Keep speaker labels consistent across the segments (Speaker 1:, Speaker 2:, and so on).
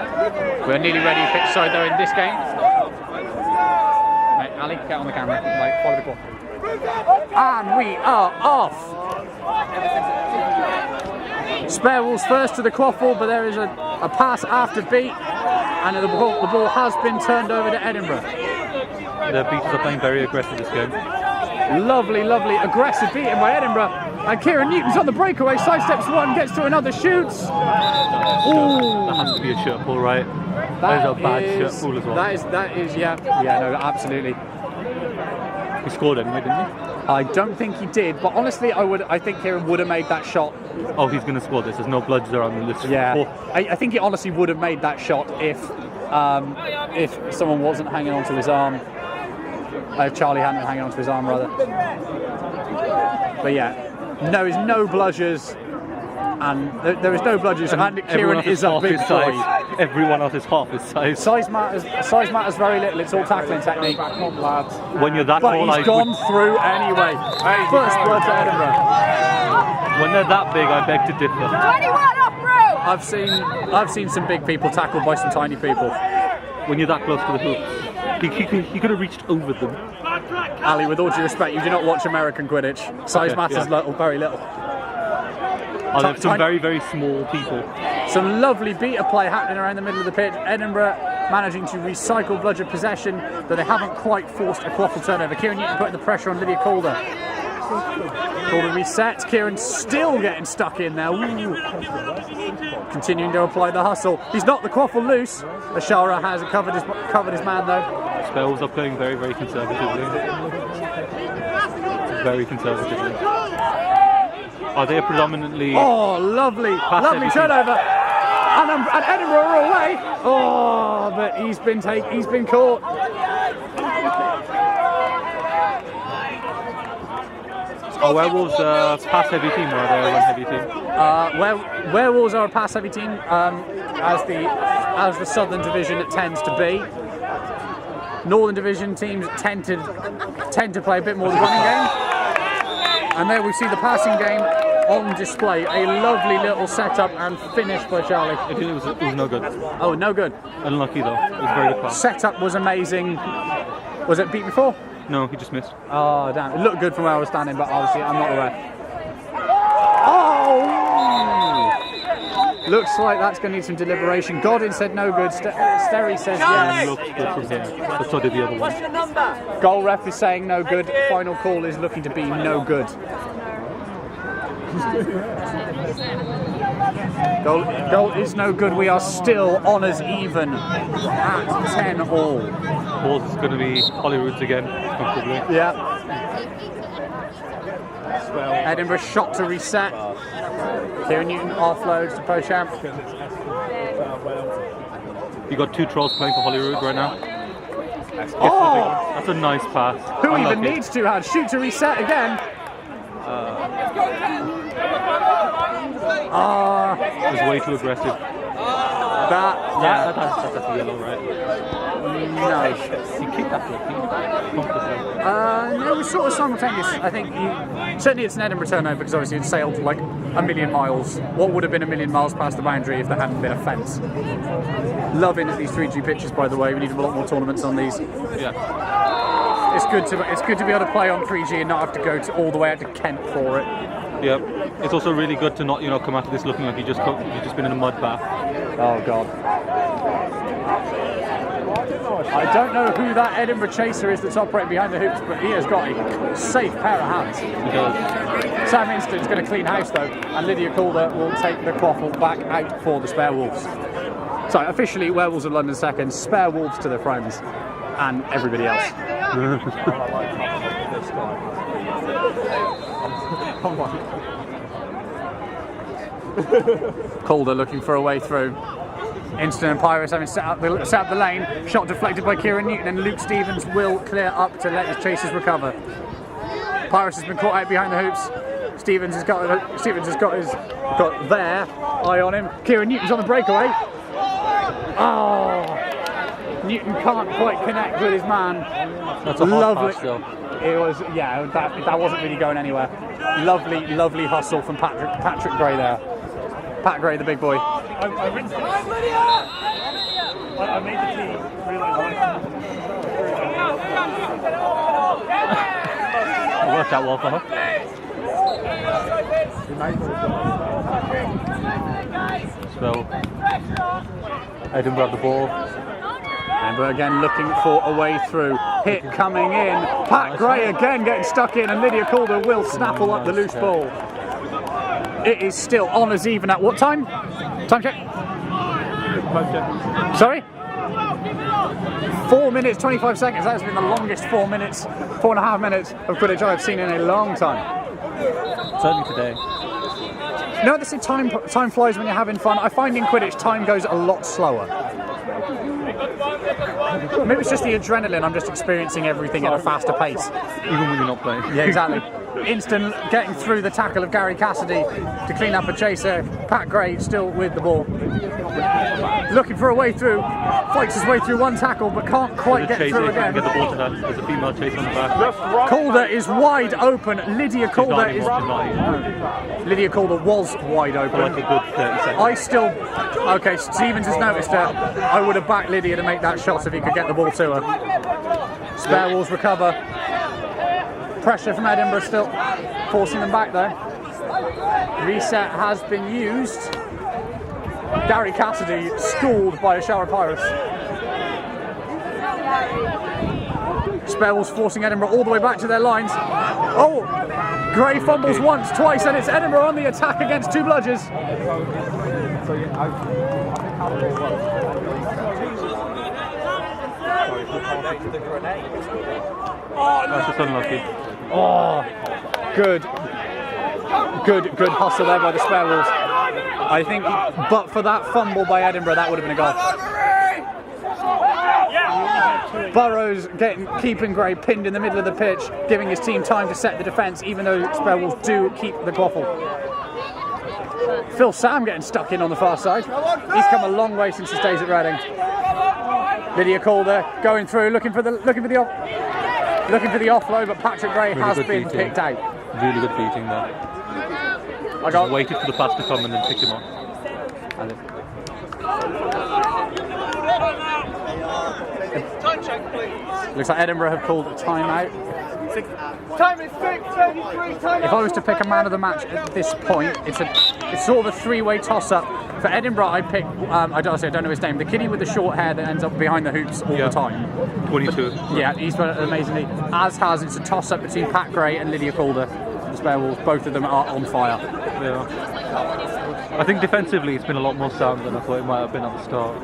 Speaker 1: We're nearly ready pitch side though in this game. Right, Ali, get on the camera. Right, follow the ball. And we are off. Spare Wolves first to the quaffle, but there is a pass after beat, and the ball has been turned over to Edinburgh.
Speaker 2: The Beaters are playing very aggressive this game.
Speaker 1: Lovely, aggressive beating by Edinburgh. And Kieran Newton's on the breakaway, sidesteps one, gets to another, shoots. Ooh.
Speaker 2: That has to be a shirt pull, right? That is a bad shirt pull as well.
Speaker 1: That is, yeah, no, absolutely.
Speaker 2: He scored anyway, didn't he?
Speaker 1: I don't think he did, but honestly, I think Kieran would have made that shot.
Speaker 2: Oh, he's going to score this. There's no bludges around the list.
Speaker 1: Yeah, I think he honestly would have made that shot if someone wasn't hanging onto his arm. If Charlie hadn't been hanging onto his arm, rather. But yeah, there's no bludgers, and there is no bludgers, and Kieran is a big boy.
Speaker 2: Everyone else is half his size.
Speaker 1: Size matters very little. It's all tackling technique.
Speaker 2: When you're that tall,
Speaker 1: but he's gone through anyway. First blood to Edinburgh.
Speaker 2: When they're that big, I beg to differ.
Speaker 3: 21 up, bro.
Speaker 1: I've seen some big people tackled by some tiny people.
Speaker 2: When you're that close to the hoops, he could have reached over them.
Speaker 1: Ali, with all due respect, you do not watch American Quidditch. Size matters very little.
Speaker 2: Oh, there's some very, very small people.
Speaker 1: Some lovely beater play happening around the middle of the pitch. Edinburgh managing to recycle bludger possession, though they haven't quite forced a quaffle turnover. Kieran Newton putting the pressure on Lydia Calder. Calder resets. Kieran still getting stuck in there. Ooh. Continuing to apply the hustle. He's knocked the quaffle loose. Ashara has covered his man though.
Speaker 2: Spells are playing very, very conservatively. Very conservatively. Are they predominantly...
Speaker 1: Oh, lovely turnover. And Edinburgh are away. Oh, but he's been caught.
Speaker 2: Are Werewolves a pass-heavy team or are they a run-heavy team?
Speaker 1: Werewolves are a pass-heavy team, as the Southern Division tends to be. Northern Division teams tend to play a bit more the running game. And there we see the passing game on display. A lovely little setup and finish by Charlie.
Speaker 2: It was no good.
Speaker 1: Oh, no good.
Speaker 2: Unlucky though. It was very good pass.
Speaker 1: Setup was amazing. Was it beat before?
Speaker 2: No, he just missed.
Speaker 1: Oh, damn. It looked good from where I was standing, but obviously I'm not the ref. Oh! Looks like that's going to need some deliberation. Goddin said no good. Sterry says yes.
Speaker 2: Looks good from here. But so did the other one.
Speaker 1: Goal ref is saying no good. Final call is looking to be no good. Goal is no good. We are still honours even at 10-all.
Speaker 2: Balls is going to be Holyrood's again, comfortably.
Speaker 1: Yeah. Edinburgh shot to reset. Kieran Newton offloads to Beauchamp.
Speaker 2: You got two trolls playing for Holyrood right now.
Speaker 1: Oh!
Speaker 2: That's a nice pass.
Speaker 1: Who even needs two hands? Shoot to reset again.
Speaker 2: It was way too aggressive. That's a yellow, right?
Speaker 1: No.
Speaker 2: He kicked that comfortably.
Speaker 1: No, it was sort of simultaneous. I think certainly it's an Edinburgh turnover because obviously it sailed like a million miles. What would have been a million miles past the boundary if there hadn't been a fence. Loving these 3G pitches, by the way. We need a lot more tournaments on these.
Speaker 2: Yeah.
Speaker 1: It's good to be able to play on 3G and not have to go all the way out to Kent for it.
Speaker 2: Yeah. It's also really good to not come out of this looking like you've just been in a mud bath.
Speaker 1: Oh God. I don't know who that Edinburgh chaser is that's operating behind the hoops, but he has got a safe pair of hands.
Speaker 2: He does.
Speaker 1: Sam Inston's going to clean house though, and Lydia Calder will take the quaffle back out for the Spare Wolves. So officially, Werewolves of London second, Spare Wolves to their friends, and everybody else. Calder looking for a way through. Inston and Pyrus having set up the lane. Shot deflected by Kieran Newton, and Luke Stevens will clear up to let his chasers recover. Pyrus has been caught out behind the hoops. Stevens has got their eye on him. Kieran Newton's on the breakaway. Oh, Newton can't quite connect with his man.
Speaker 2: That's a hard pass still.
Speaker 1: It was, yeah, that wasn't really going anywhere. Lovely hustle from Patrick Gray there. Pat Gray, the big boy.
Speaker 3: I made the team realise
Speaker 2: It worked out well for her. So, Edinburgh have the ball.
Speaker 1: Edinburgh again looking for a way through. Hit coming in. Pat Gray again getting stuck in, and Lydia Calder will snaffle up the loose ball. It is still honours even at what time? Time check. Sorry? 4 minutes, 25 seconds. That's been the longest 4 minutes, 4.5 minutes of Quidditch I've seen in a long time.
Speaker 2: Certainly today.
Speaker 1: No, this is time flies when you're having fun. I find in Quidditch time goes a lot slower. Maybe it's just the adrenaline. I'm just experiencing everything at a faster pace.
Speaker 2: Even when you're not playing.
Speaker 1: Yeah, exactly. Instant getting through the tackle of Gary Cassidy to clean up a chaser. Pat Gray still with the ball. Looking for a way through. Fights his way through one tackle but can't quite get through again.
Speaker 2: Get the ball to her. There's a female chase on the back.
Speaker 1: Calder is wide open. Lydia Calder is... Lydia Calder was wide open.
Speaker 2: For like a good 30 seconds.
Speaker 1: I still... Okay, Stevens has noticed it. I would have backed Lydia to make that shot if he could get the ball to her. Spare Wolves recover. Pressure from Edinburgh still forcing them back there. Reset has been used. Gary Cassidy schooled by a shower of pirates. Spare Wolves forcing Edinburgh all the way back to their lines. Oh! Gray fumbles once, twice, and it's Edinburgh on the attack against two bludgers.
Speaker 2: That's just unlucky.
Speaker 1: Oh, good hustle there by the Spare Wolves. I think, but for that fumble by Edinburgh, that would have been a goal. Burrows keeping Gray pinned in the middle of the pitch, giving his team time to set the defence, even though Spare Wolves do keep the quaffle. Phil Sam getting stuck in on the far side. He's come a long way since his days at Reading. Lydia Calder going through, looking for the offload, but Patrick Gray has been picked out.
Speaker 2: Really good beating there. I just waited for the pass to come and then picked him up.
Speaker 1: Looks like Edinburgh have called a timeout.
Speaker 3: Time is 6:33.
Speaker 1: If I was to pick a man of the match at this point, it's sort of a three-way toss-up. For Edinburgh, I pick I don't know his name. The kiddie with the short hair that ends up behind the hoops all the time.
Speaker 2: 22.
Speaker 1: Yeah, he's done it amazingly. As has, it's a toss-up between Pat Gray and Lydia Calder. The Spare Wolves, both of them are on fire.
Speaker 2: Yeah. I think defensively it's been a lot more sound than I thought it might have been at the start.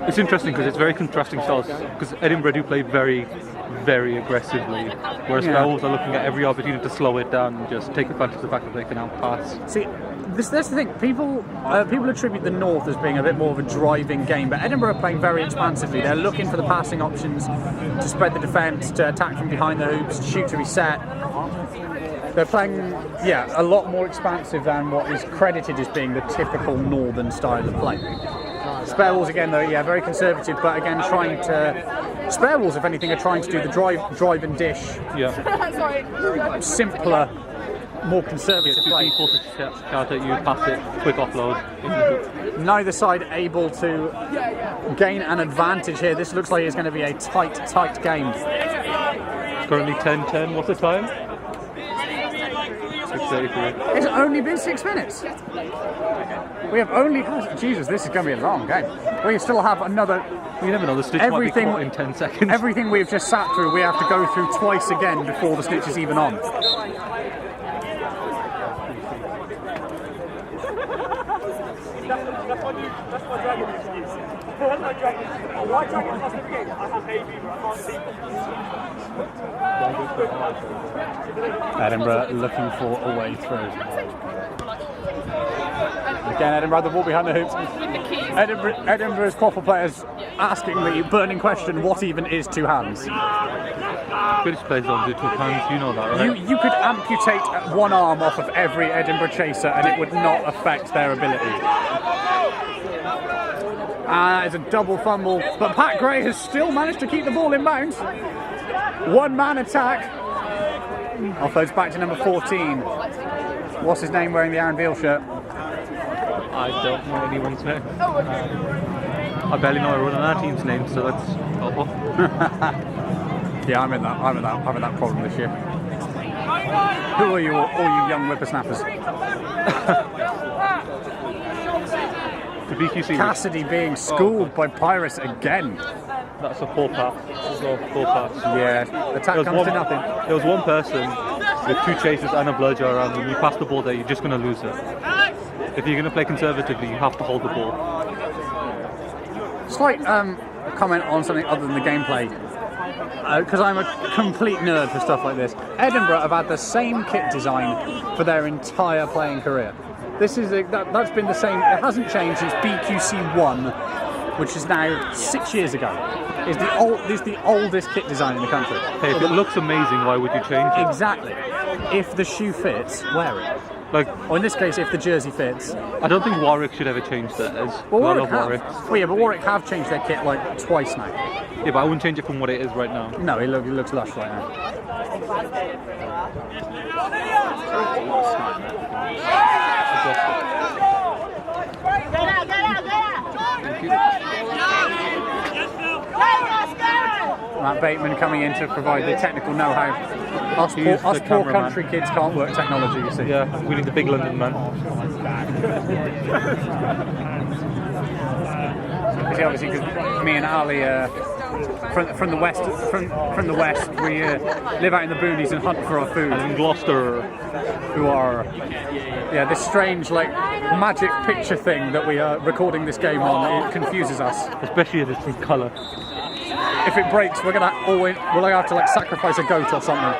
Speaker 2: It's interesting because it's very contrasting styles, because Edinburgh do play very, very aggressively, whereas Spare Wolves are looking at every opportunity to slow it down and just take advantage of the fact that they can outpass.
Speaker 1: See, that's the thing. People attribute the North as being a bit more of a driving game, but Edinburgh are playing very expansively. They're looking for the passing options to spread the defence, to attack from behind the hoops, to shoot to reset. They're playing, a lot more expansive than what is credited as being the typical Northern style of play. Spare Wolves again, though, very conservative, but again trying to... Spare Wolves, if anything, are trying to do the drive and dish.
Speaker 2: Yeah.
Speaker 1: Simpler, more conservative play.
Speaker 2: People to shout at you, pass it, quick offload.
Speaker 1: Neither side able to gain an advantage here. This looks like it's going to be a tight game.
Speaker 2: It's currently 10-10. What's the time? 6:33.
Speaker 1: It's only been 6 minutes. We have only had... Jesus, this is going to be a long game. We still have another...
Speaker 2: You never know, the snitch might be caught in 10 seconds.
Speaker 1: Everything we've just sat through, we have to go through twice again before the snitch is even on. Edinburgh looking for a way through. Again, Edinburgh, the ball behind the hoops. Edinburgh's quaffle players asking the burning question, what even is two hands?
Speaker 2: British players don't do two hands, you know that, right?
Speaker 1: You could amputate one arm off of every Edinburgh chaser and it would not affect their ability. It's a double fumble, but Pat Gray has still managed to keep the ball in bounds. One-man attack. Offloads back to number 14. What's his name wearing the Aaron Veal shirt?
Speaker 2: I don't know anyone's name. I barely know everyone on our team's name, so that's helpful.
Speaker 1: Yeah, I'm in that problem this year. Who are you, all you young whippersnappers?
Speaker 2: The BQC.
Speaker 1: Cassidy being schooled by Pyrus again.
Speaker 2: That's a poor pass. Poor pass.
Speaker 1: Yeah, attack comes to nothing.
Speaker 2: There was one person with 2 chases and a bludger around them. You pass the ball there, you're just going to lose it. If you're going to play conservatively, you have to hold the ball.
Speaker 1: Slight comment on something other than the gameplay, because I'm a complete nerd for stuff like this. Edinburgh have had the same kit design for their entire playing career. This is that's been the same. It hasn't changed since BQC 1, which is now 6 years ago. Is the oldest kit design in the country.
Speaker 2: Hey, if it looks amazing, why would you change it?
Speaker 1: Exactly. If the shoe fits, wear it.
Speaker 2: Like,
Speaker 1: or in this case, if the jersey fits.
Speaker 2: I don't think Warwick should ever change theirs.
Speaker 1: Well,
Speaker 2: Warwick
Speaker 1: have. Well, yeah, but Warwick have changed their kit like twice now.
Speaker 2: Yeah, but I wouldn't change it from what it is right now.
Speaker 1: No, it looks lush right now. Matt Bateman coming in to provide the technical know-how. Us poor country kids can't work technology, you see.
Speaker 2: Yeah, we need the big London man.
Speaker 1: Obviously, because me and Ali, from the west, we live out in the boonies and hunt for our food.
Speaker 2: And in Gloucester,
Speaker 1: who are, yeah, this strange like magic picture thing that we are recording this game on. It confuses us,
Speaker 2: especially if it's in colour.
Speaker 1: If it breaks, we'll have to like sacrifice a goat or something.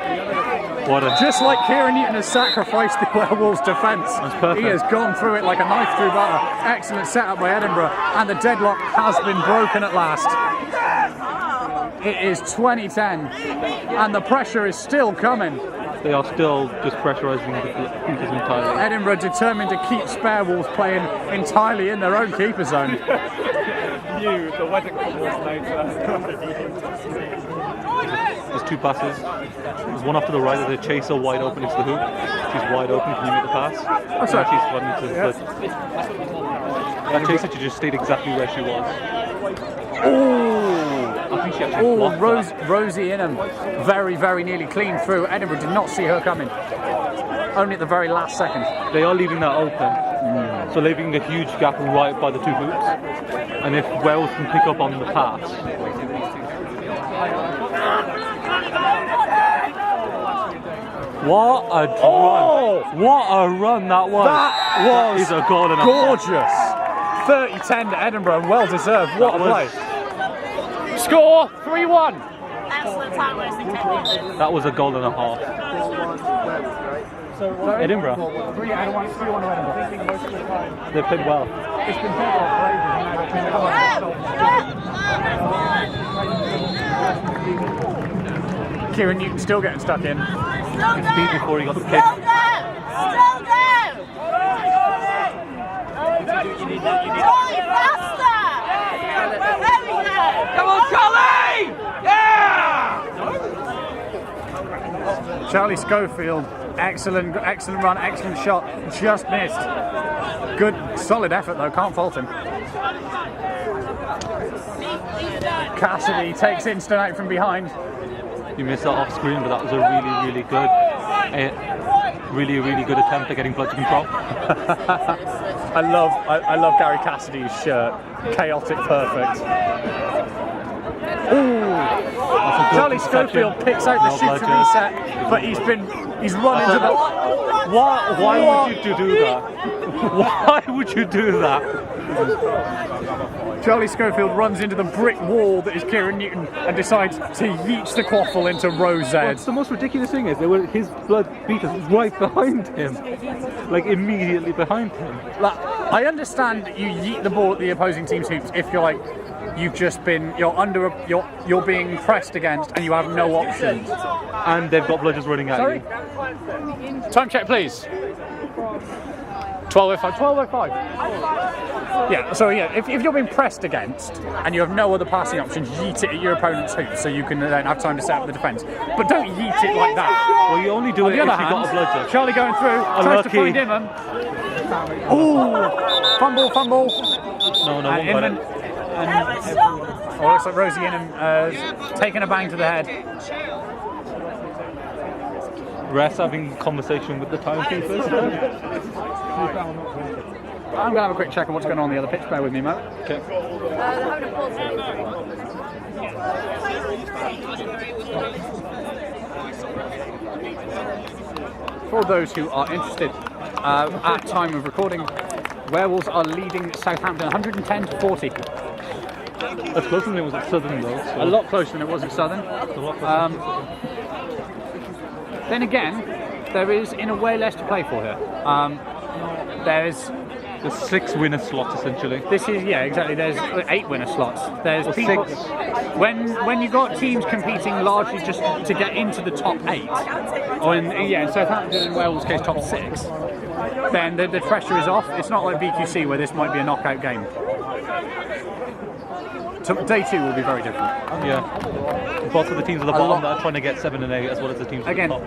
Speaker 1: Just like Kieran Newton has sacrificed the Werewolves' defence. He has gone through it like a knife through butter. Excellent setup by Edinburgh, and the deadlock has been broken at last. It is 2010, and the pressure is still coming.
Speaker 2: They are still just pressurising the keepers entirely.
Speaker 1: Edinburgh determined to keep Spare Wolves playing entirely in their own keeper zone.
Speaker 3: The wedding
Speaker 2: There's 2 passes. There's one off to the right of the chaser wide open into the hoop. She's wide open, can you make the pass?
Speaker 1: Oh, sorry.
Speaker 2: She's running into the foot. That chaser just stayed exactly where she was.
Speaker 1: Oh,
Speaker 2: I think she actually blocked
Speaker 1: Rosie Inham, very, very nearly clean through. Edinburgh did not see her coming. Only at the very last second.
Speaker 2: They are leaving that open. So leaving a huge gap right by the 2 hoops. And if Wales can pick up on the pass. What a run! What a run that was!
Speaker 1: That
Speaker 2: is a goal and a
Speaker 1: gorgeous. 30-10 to Edinburgh, and well deserved. What a play! Score 3-1.
Speaker 4: Excellent time wasting technique.
Speaker 2: That was a goal and a half. Edinburgh.
Speaker 1: 3-1 to Edinburgh.
Speaker 2: They played well.
Speaker 1: It's been played well. Kieran Newton still getting stuck in.
Speaker 2: It's beat before he got the kick.
Speaker 4: Still go! Charlie, faster! There we go!
Speaker 3: Come on, Charlie! Yeah!
Speaker 1: Charlie Schofield, excellent run, excellent shot, just missed. Good, solid effort though, can't fault him. Cassidy takes instant out from behind.
Speaker 2: You missed that off screen, but that was a really good attempt at getting blood to control.
Speaker 1: I love Gary Cassidy's shirt. Chaotic perfect. Ooh. Charlie Schofield picks out the shoot to reset, but he's run into the.
Speaker 2: Why would you do that? Why would you do that?
Speaker 1: Charlie Schofield runs into the brick wall that is Kieran Newton and decides to yeet the quaffle into row Z.
Speaker 2: What's the most ridiculous thing is his blood beaters right behind him, like immediately behind him.
Speaker 1: Like, I understand that you yeet the ball at the opposing team's hoops if you're like you're being pressed against and you have no options.
Speaker 2: And they've got bludgers running at you.
Speaker 1: Time check, please. 12:05. Yeah, so yeah, if you're being pressed against and you have no other passing options, yeet it at your opponent's hoop so you can then have time to set up the defence. But don't yeet it like that.
Speaker 2: Well, you only do it if you've got a bludger.
Speaker 1: Charlie going through, tries to find Inman. Ooh! Fumble.
Speaker 2: No, one got
Speaker 1: Inman,
Speaker 2: it.
Speaker 1: looks like Rosie Inman has taken a bang to the head.
Speaker 2: Rest having conversation with the timekeepers.
Speaker 1: I'm going to have a quick check on what's going on the other pitch. Bear with me, Mo.
Speaker 2: Okay.
Speaker 1: For those who are interested, at time of recording, Werewolves are leading Southampton 110 to 40.
Speaker 2: That's closer than it was at Southern though. So.
Speaker 1: A lot closer than it was at Southern.
Speaker 2: A lot closer.
Speaker 1: Then again, there is in a way less to play for here. There's
Speaker 2: 6 winner slots essentially.
Speaker 1: This is exactly. There's 8 winner slots. There's
Speaker 2: Or
Speaker 1: people,
Speaker 2: 6.
Speaker 1: When you got teams competing largely just to get into the top 8, or in Southampton and Wales' case top 6, then the pressure is off. It's not like VQC where this might be a knockout game. So day 2 will be very different.
Speaker 2: Yeah. Both of the teams at the bottom that are trying to get 7 and 8 as well as the teams at the top.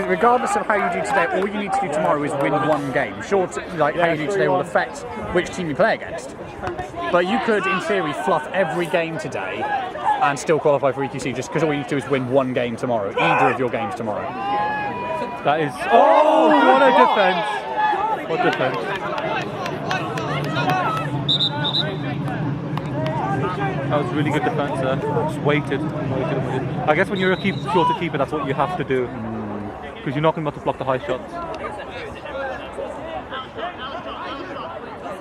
Speaker 1: Regardless of how you do today, all you need to do tomorrow is win one game. Sure, how you do today will affect which team you play against. But you could, in theory, fluff every game today and still qualify for EQC just because all you need to do is win one game tomorrow, either of your games tomorrow.
Speaker 2: That is... Oh, what a defence! What defence. That was really good defence there. Just waited. I guess when you're a shorter keeper, that's what you have to do. Because you're not going to be able to block the high shots.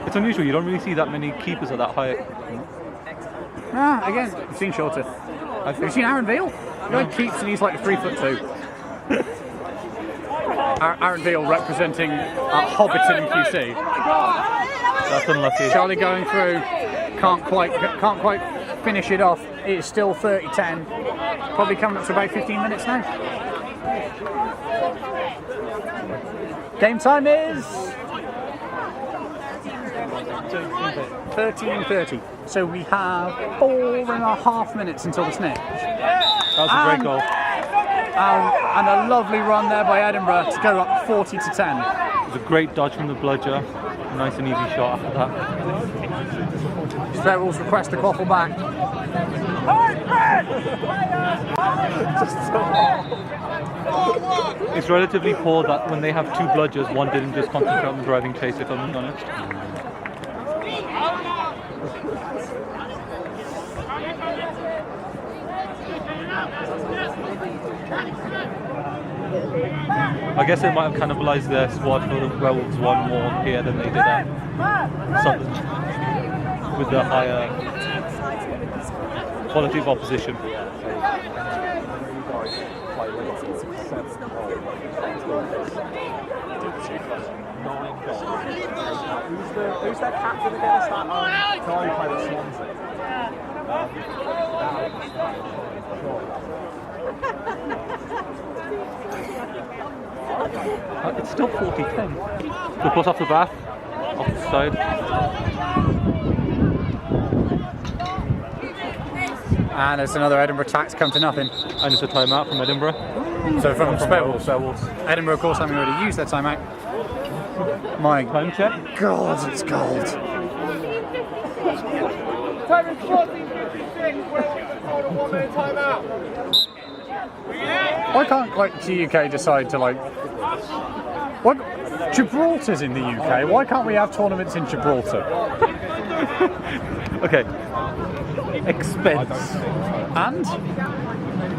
Speaker 2: It's unusual, you don't really see that many keepers at that height.
Speaker 1: Again, you've seen shorter. Have you seen Aaron Veal? The guy keeps and he's like 3'2". Aaron Veal representing Hobbiton QC.
Speaker 2: That's unlucky.
Speaker 1: Charlie going through, can't quite finish it off. It's still 30-10. Probably coming up to about 15 minutes now. Game time is 13:30. So we have 4.5 minutes until the snitch.
Speaker 2: That was a great goal.
Speaker 1: And a lovely run there by Edinburgh to go up 40-10.
Speaker 2: It was a great dodge from the bludger. Nice and easy shot after that.
Speaker 1: Werewolves request the quaffle back.
Speaker 2: It's relatively poor that when they have 2 bludgers, one didn't just concentrate on the driving chase, if I'm being honest. I guess they might have cannibalised their squad for the Werewolves one more here than they did at Southern, with the higher quality of opposition.
Speaker 3: Who's their captain again? Is that guy who played at Swansea?
Speaker 2: It's still 40-10. Good pass off the back, off the side.
Speaker 1: And it's another Edinburgh tax come to nothing.
Speaker 2: And it's a timeout from Edinburgh.
Speaker 1: So from Werewolves. Edinburgh, of course, having already used their timeout. My
Speaker 2: Time check.
Speaker 1: God, it's cold.
Speaker 3: Time is 14:56. We're on 1 minute timeout.
Speaker 1: Why can't the UK decide to what? Gibraltar's in the UK. Why can't we have tournaments in Gibraltar?
Speaker 2: Okay. Expense.
Speaker 1: And?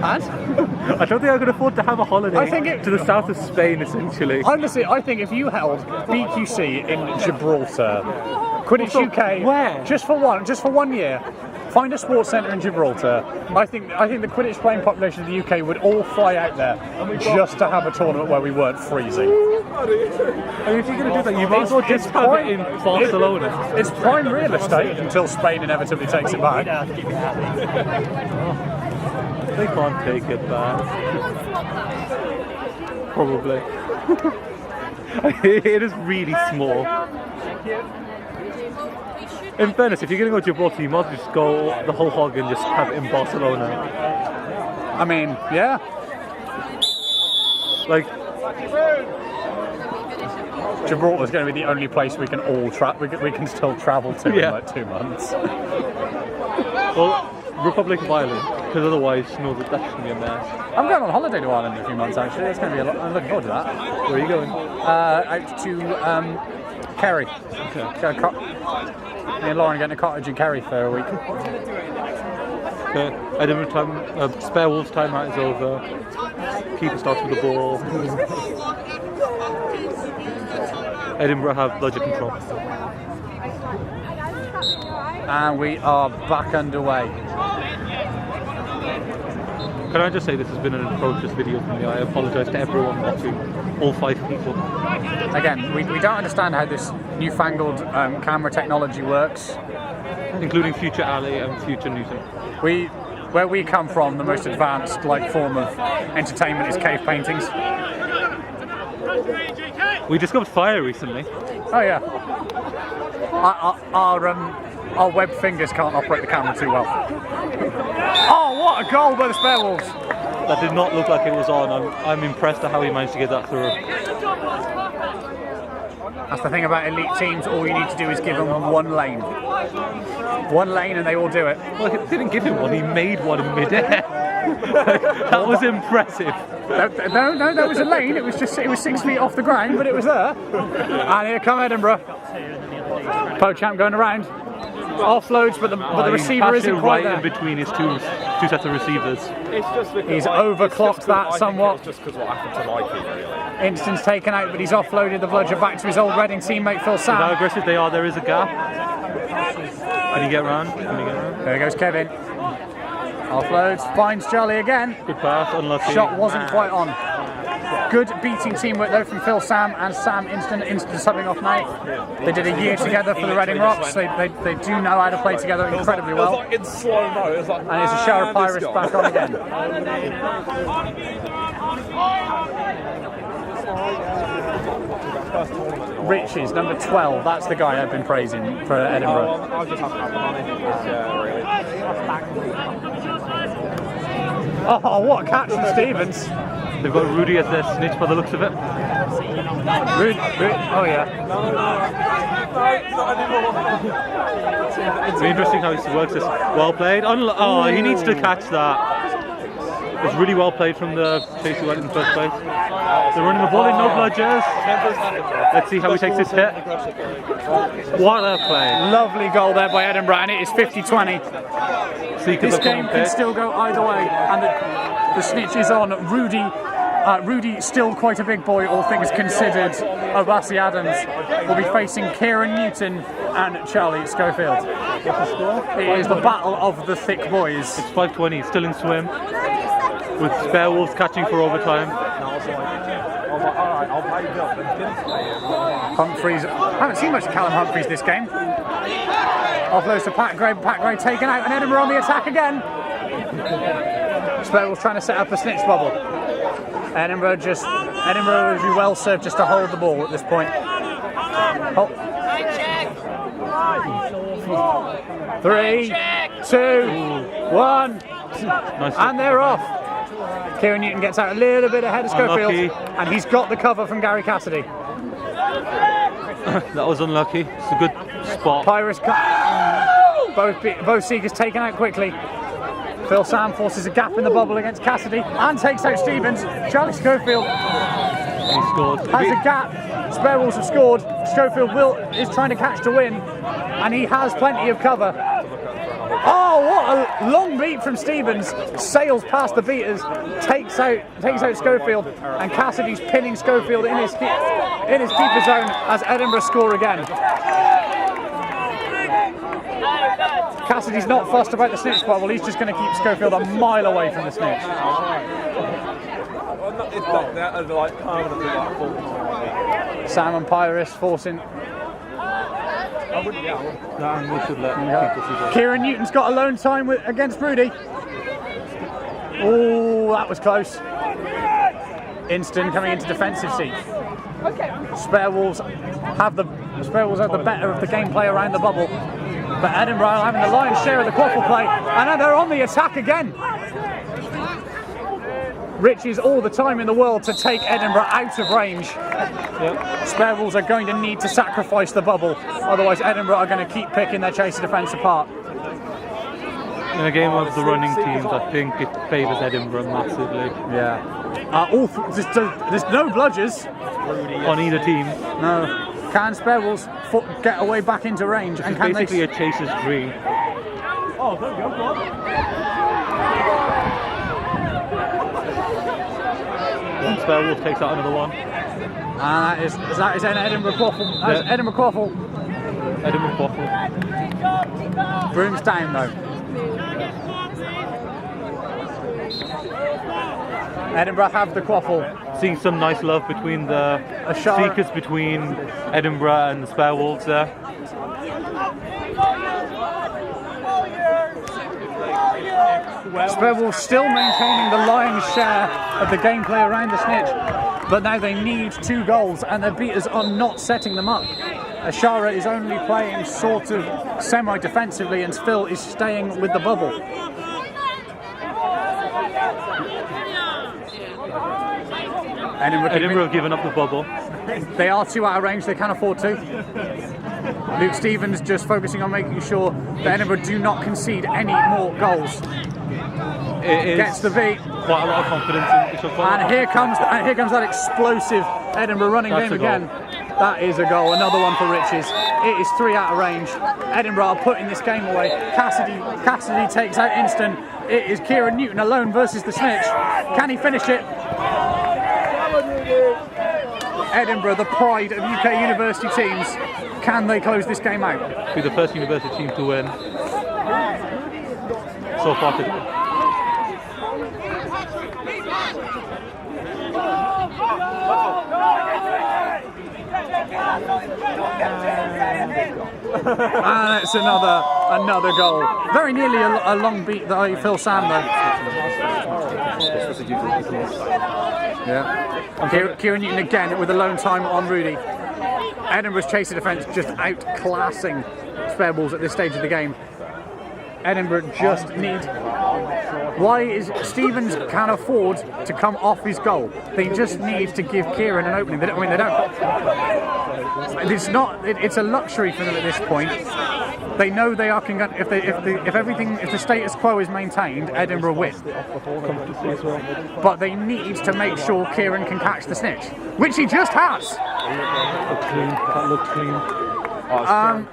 Speaker 2: I don't think I could afford to have a holiday to the south of Spain, essentially.
Speaker 1: Honestly, I think if you held BQC in Gibraltar, QuidditchUK,
Speaker 2: where?
Speaker 1: just for 1 year, find a sports centre in Gibraltar. I think the Quidditch playing population of the UK would all fly out there just to have a tournament where we weren't freezing.
Speaker 2: I mean, if you're going to do that, you might as well just have it in Barcelona.
Speaker 1: It's prime real estate until Spain inevitably takes it back.
Speaker 2: They can't take it back. Probably. It is really small. In fairness, if you're going to go to Gibraltar, you might as well just go the whole hog and just have it in Barcelona.
Speaker 1: I mean, yeah. Gibraltar's going to be the only place we can all we can still travel to in like 2 months.
Speaker 2: Well, Republic of Ireland, because otherwise, no, that's going to be a mess.
Speaker 1: I'm going on holiday to Ireland in a few months actually. It's going to be a lot. I'm looking forward to that.
Speaker 2: Where are you going?
Speaker 1: Out to Kerry.
Speaker 2: Okay.
Speaker 1: Me and Lauren getting a cottage in Kerry for a week.
Speaker 2: Okay. Edinburgh time, Spare Wolves time out is over. Keeper starts with the ball. Edinburgh have bludger control.
Speaker 1: And we are back underway.
Speaker 2: Can I just say this has been an atrocious video for me? I apologise to everyone watching, all 5 people.
Speaker 1: Again, we don't understand how this newfangled camera technology works.
Speaker 2: Including future Ali and future Newton.
Speaker 1: Where we come from, the most advanced form of entertainment is cave paintings.
Speaker 2: We discovered fire recently.
Speaker 1: Oh yeah. Our web fingers can't operate the camera too well. Oh, what a goal by the Spare Wolves!
Speaker 2: That did not look like it was on. I'm impressed at how he managed to get that through.
Speaker 1: That's the thing about elite teams, all you need to do is give them one lane. One lane and they will do it.
Speaker 2: Well, he didn't give him one, he made one in mid-air. That was impressive.
Speaker 1: No, that was a lane, it was 6 feet off the ground, but it was there. And here come Edinburgh. Pochamp going around. Offloads, but the receiver isn't quite there.
Speaker 2: In between his two sets of receivers.
Speaker 1: He's overclocked that somewhat.
Speaker 3: It's just because what happened to Mikey, really.
Speaker 1: Inston's taken out, but he's offloaded the bludger back to his old Reading teammate Phil Sam.
Speaker 2: How aggressive they are, there is a gap. Can he get round?
Speaker 1: There goes Kevin. Offloads, finds Jolly again.
Speaker 2: Good pass, unlucky.
Speaker 1: Shot wasn't quite on. Good beating teamwork though from Phil Sam and Sam Inston subbing off now. They did a year together for the Reading Rocks. They do know how to play together incredibly well.
Speaker 3: It was in slow-mo. It was
Speaker 1: and it's a shower of Pirates back on again. Riches, number 12. That's the guy I've been praising for Edinburgh.
Speaker 3: I just have to have the money.
Speaker 1: Oh, what a catch from Stevens.
Speaker 2: They've got Rudy as their snitch by the looks of it.
Speaker 1: Rudy, oh yeah.
Speaker 2: It's interesting how he works this. Well played. Oh, he needs to catch that. It's really well played from the chase who went in first place. They're running the ball in, no bludgers. Let's see how he takes this hit. What a play.
Speaker 1: Lovely goal there by Edinburgh, and it is 50-20. This game can still go either way, and the snitch is on. Rudy, still quite a big boy, all things considered. Obasi Adams will be facing Kieran Newton and Charlie Schofield.
Speaker 2: What's the score?
Speaker 1: It is the battle of the thick boys.
Speaker 2: It's 5-20, still in swim. With Spare Wolves catching for overtime.
Speaker 1: Humphreys, I haven't seen much of Callum Humphreys this game. Offloads to Pat Gray taken out, and Edinburgh on the attack again. Spare Wolves trying to set up a snitch bubble. Edinburgh would be well served just to hold the ball at this point. 3, 2, 1, and they're off. Kieran Newton gets out a little bit ahead of Schofield, and he's got the cover from Gary Cassidy.
Speaker 2: That was unlucky. It's a good spot.
Speaker 1: Pirates both seekers taken out quickly. Phil Sam forces a gap in the bubble against Cassidy and takes out Stevens. Charlie Schofield
Speaker 2: He scored.
Speaker 1: has a gap. Spare Wolves have scored. Schofield is trying to catch to win, and he has plenty of cover. Oh, what a long beat from Stevens. Sails past the beaters, takes out Schofield, and Cassidy's pinning Schofield in his keeper zone as Edinburgh score again. Cassidy's not fussed about the snitch bubble, he's just going to keep Schofield a mile away from the snitch. Sam and Pyrrhus forcing. Kieran Newton's got alone time against Rudy. Oh, that was close. Inston coming into defensive seat. Spare Wolves have the better of the gameplay around the bubble, but Edinburgh are having the lion's share of the quaffle play, and now they're on the attack again. Riches all the time in the world to take Edinburgh out of range.
Speaker 2: Yep.
Speaker 1: Werewolves are going to need to sacrifice the bubble, otherwise Edinburgh are going to keep picking their chaser defence apart.
Speaker 2: In a game of the running teams, I think it favours Edinburgh massively.
Speaker 1: Yeah. There's no bludgers
Speaker 2: On either team.
Speaker 1: No. Can Werewolves get away back into range? And can
Speaker 2: Basically
Speaker 1: they...
Speaker 2: a chaser's dream.
Speaker 3: Oh, there we go, go on.
Speaker 2: Once Werewolf takes out another one.
Speaker 1: And that is an Edinburgh quaffle. That is
Speaker 2: Yeah.
Speaker 1: Edinburgh quaffle.
Speaker 2: Edinburgh quaffle.
Speaker 1: Broom's down though. Edinburgh have the quaffle.
Speaker 2: Seeing some nice love between the seekers between Edinburgh and the Werewolves there.
Speaker 1: Werewolves still maintaining the lion's share of the gameplay around the snitch, but now they need 2 goals and their beaters are not setting them up. Ashara is only playing sort of semi-defensively and Phil is staying with the bubble.
Speaker 2: Edinburgh have given up the bubble.
Speaker 1: They are 2 out of range, they can afford to. Luke Stevens just focusing on making sure that Edinburgh do not concede any more goals.
Speaker 2: It
Speaker 1: Gets the beat.
Speaker 2: Quite a lot of confidence in Bishop.
Speaker 1: And here comes that explosive Edinburgh running
Speaker 2: That's
Speaker 1: game
Speaker 2: a goal.
Speaker 1: again. That is a goal, another one for Riches. It is 3 out of range. Edinburgh are putting this game away. Cassidy takes out Instant. It is Kieran Newton alone versus the Snitch. Can he finish it? Edinburgh, the pride of UK university teams. Can they close this game out?
Speaker 2: Be the first university team to win so far today.
Speaker 1: And it's another goal. Very nearly a long beat that Phil Sam though. Yeah. Kieran Newton again with a lone time on Rudy. Edinburgh's chaser defence just outclassing Werewolves at this stage of the game. Edinburgh just need... Why is Stevens can afford to come off his goal? They just need to give Kieran an opening. They don't. It's not. It's a luxury for them at this point. They know they are. If the status quo is maintained, Edinburgh win. But they need to make sure Kieran can catch the snitch, which he just has.
Speaker 2: That looks clean.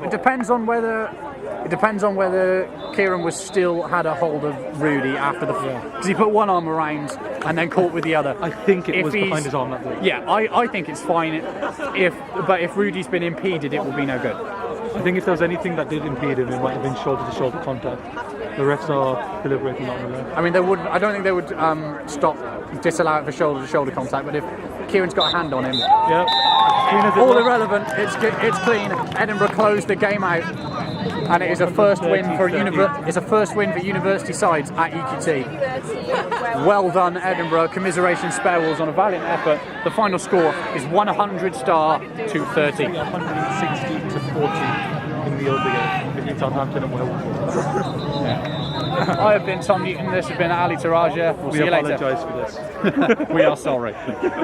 Speaker 1: It depends on whether Kieran was still had a hold of Rudy after the because he put one arm around and then caught with the other.
Speaker 2: I think it was behind his arm that way.
Speaker 1: Yeah, I think it's fine. But if Rudy's been impeded, it will be no good.
Speaker 2: I think if there was anything that did impede him, it might have been shoulder-to-shoulder contact. The refs are deliberating on the left.
Speaker 1: I mean, they would. I don't think they would disallow it for shoulder-to-shoulder contact. But if Kieran's got a hand on him,
Speaker 2: Yeah.
Speaker 1: all irrelevant. It's clean. Edinburgh closed the game out, and it is a first win for university sides at EQT. Well done, Edinburgh. Commiserations, Werewolves on a valiant effort. The final score is 100 star to 30.
Speaker 2: 160 to 40 in the older game between Southampton and Werewolves.
Speaker 1: I have been Tom Newton. This has been Ali Taraja. We'll see you later.
Speaker 2: We apologise for this.
Speaker 1: We are sorry.